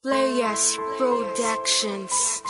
Playas Productions.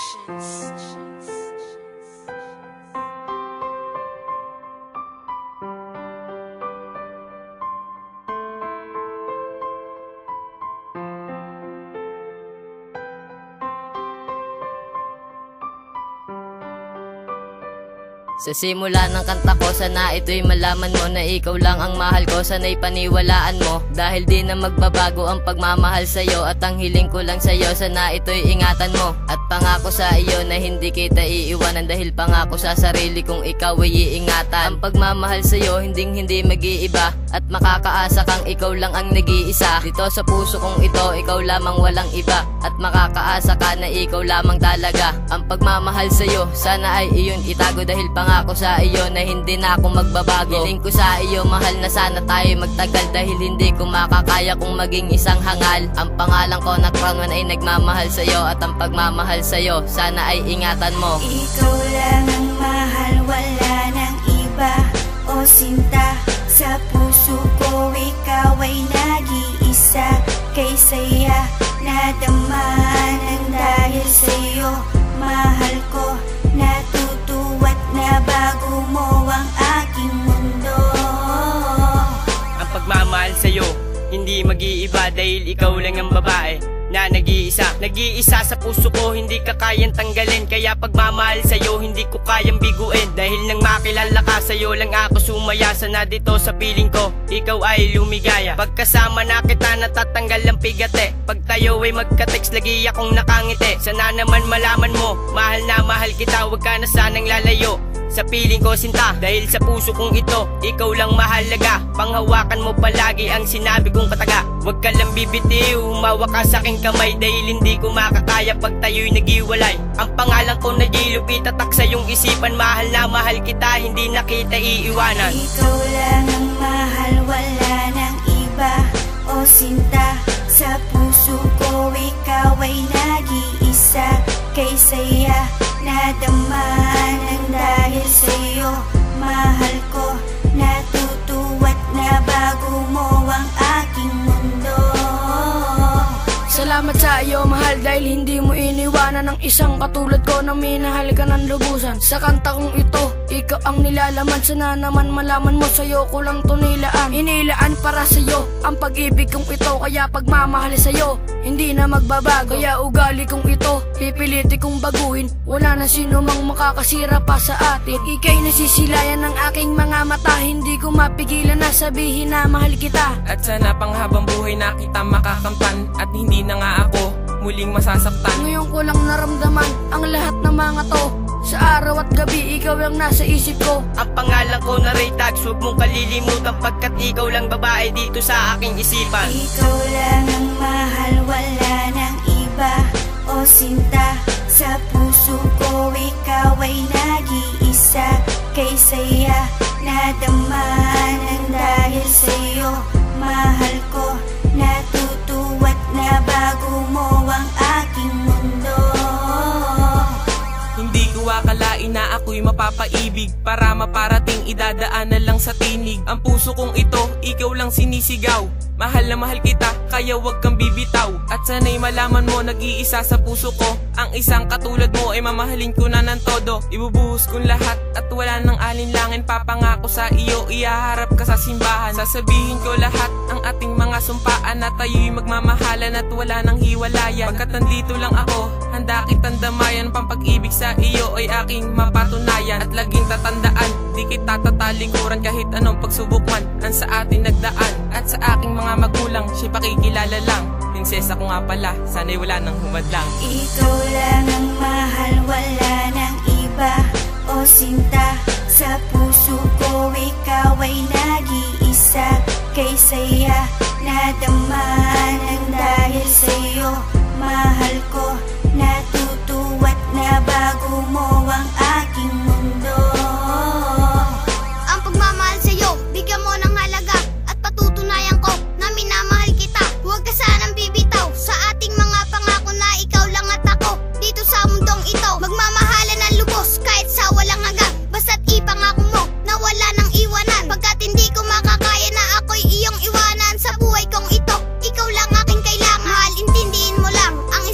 Sa simula ng kanta ko, sana ito'y malaman mo na ikaw lang ang mahal ko. Sana'y paniwalaan mo, dahil di na magbabago ang pagmamahal sa'yo. At ang hiling ko lang sa'yo, sana ito'y ingatan mo. At pangako sa iyo na hindi kita iiwanan, dahil pangako sa sarili kong ikaw ay iingatan. Ang pagmamahal sa'yo hindi mag-iiba, at makakaasa kang ikaw lang ang nag-iisa. Dito sa puso kong ito, ikaw lamang walang iba, at makakaasa ka na ikaw lamang talaga. Ang pagmamahal sa'yo, sana ay iyon itago, dahil pangako sa iyo na hindi na ako magbabago. Hiling ko sa iyo, mahal, na sana tayo magtagal, dahil hindi ko makakaya kung maging isang hangal. Ang pangalan ko na Crown 1 ay nagmamahal sa'yo, at ang pagmamahal sa'yo, sana ay ingatan mo. Ikaw lang ang mahal, wala nang iba o sinta. Sa puso ko ikaw ay nag-iisa, kay saya nadama nang dahil sa'yo. Mahal ko, natutuwa't nabago mo ang aking mundo. Ang pagmamahal sa'yo hindi mag-iiba, dahil ikaw lang ang babae na nag-iisa sa puso ko, hindi ka kayang tanggalin. Kaya pagmamahal sa'yo hindi ko kayang biguin, dahil nang makilala ka, sa'yo lang ako sumaya. Sana dito sa piling ko ikaw ay lumigaya. Pagkasama na kita natatanggal ang pigate, pag tayo ay magka-text lagi akong nakangiti. Sana naman malaman mo, mahal na mahal kita, huwag ka na sanang lalayo sa piling ko sinta, dahil sa puso kong ito ikaw lang mahalaga. Panghawakan mo palagi ang sinabi kong kataga, huwag ka lang bibitiw, humawak ka sa aking kamay, dahil hindi ko makakaya pag tayo'y nag-iwalay. Ang pangalan ko na Gilop itatak sa iyong isipan, mahal na mahal kita, hindi na kita iiwanan. Ikaw lang ang mahal, wala nang iba o sinta. Sa puso ko ikaw ay nag-iisa, kay saya nadama nang dahil sa'yo. Mahal ko, natutuwa't nabago mo ang aking mundo. Salamat sa iyo mahal, dahil hindi mo iniwanan ng isang katulad ko na minahal ka ng lubusan. Sa kanta kong ito, ikaw ang nilalaman. Sana naman malaman mo, sa'yo ko lang to nilaan. Inilaan para sa'yo ang pag-ibig kong ito, kaya pagmamahal sa'yo hindi na magbabago. Kaya ugali kong ito, pipiliti kong baguhin, wala na sino mang makakasira pa sa atin. Ika'y nasisilayan ng aking mga mata, hindi ko mapigilan na sabihin na mahal kita. At sana panghabang buhay na kita makakamtan, at hindi na nga ako muling masasaktan. Ngayon ko lang naramdaman ang lahat ng mga to. Sa araw at gabi ikaw ang nasa isip ko. Ang pangalan ko na Ray Tags, huwag mong kalilimutan, pagkat ikaw lang babae dito sa aking isipan. Ikaw lang ang mahal, wala nang iba o sinta. Sa puso ko ikaw ay nag-iisa, kay saya nadama nang dahil sa'yo. Mahal ko, natutuwa't nabago mo ang aking mundo. Hindi ko akalain na ako'y mapapaibig, para maparating idadaan na lang sa tinig. Ang puso kong ito, ikaw lang sinisigaw. Mahal na mahal kita, kaya wag kang bibitaw. At sana'y malaman mo, nag-iisa sa puso ko. Ang isang katulad mo ay mamahalin ko na ng todo. Ibubuhos kong lahat at wala nang alinlangan. Papangako sa iyo, ihaharap ka sa simbahan. Sasabihin ko lahat ang ating mga sumpaan, at tayo'y magmamahalan at wala nang hiwalayan. Pagkat nandito lang ako, handa kitang damayan. Pampag-ibig sa iyo ay aking mapatunayan, at laging tatandaan, di kita tatalikuran kahit anong pagsubok man ang sa atin nagdaan. At sa aking mga magulang, siya pakikilala lang. Prinsesa ko nga pala, sana'y wala nang humadlang. Ikaw lang ang mahal, wala nang iba o sinta. Sa puso ko ikaw ay nag-iisa, kay saya nadama nang dahil sa'yo. Mahal ko, natutuwa't nabago mo ang aking mundo. Ang pagmamahal sa'yo, bigyan mo ng halaga, at patutunayan ko na minamahal kita. Huwag ka sanang bibitaw sa ating mga pangako na ikaw lang at ako. Dito sa mundong ito, magmamahalan ng lubos kahit sa walang hanggan. Basta't ipangako mo na wala nang iwanan, pagkat hindi ko makakaya na ako'y iyong iwanan sa buhay kong ito. Ikaw lang aking kailangan, mahal, intindihin mo lang ang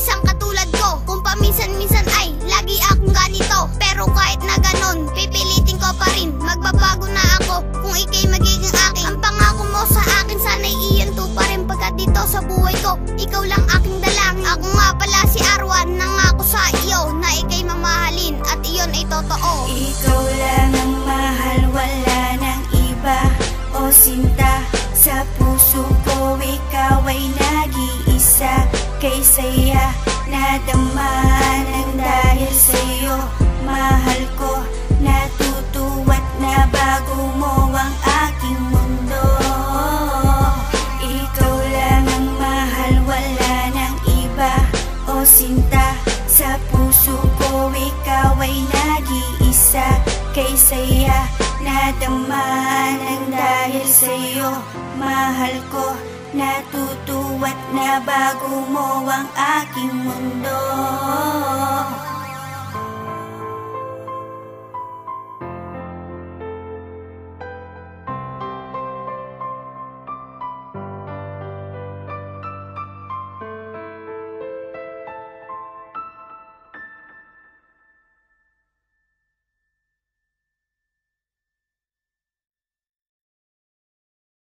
Ako nga pala si Arwan, nangako sa iyo na ika'y mamahalin at iyon ay totoo. Ikaw lang ang mahal, wala nang iba o sinta. Sa puso ko ikaw ay nag-iisa. Kay saya nadama nang dahil sa'yo. Mahal ko, natutuwa't na bago mo ang aking mundo. Ikaw lang ang mahal, wala nang iba o sinta. Sa puso ko ikaw ay nag-iisa. Kay saya nadama nang dahil sa'yo. Mahal ko, natutuwa't na bago mo ang aking mundo.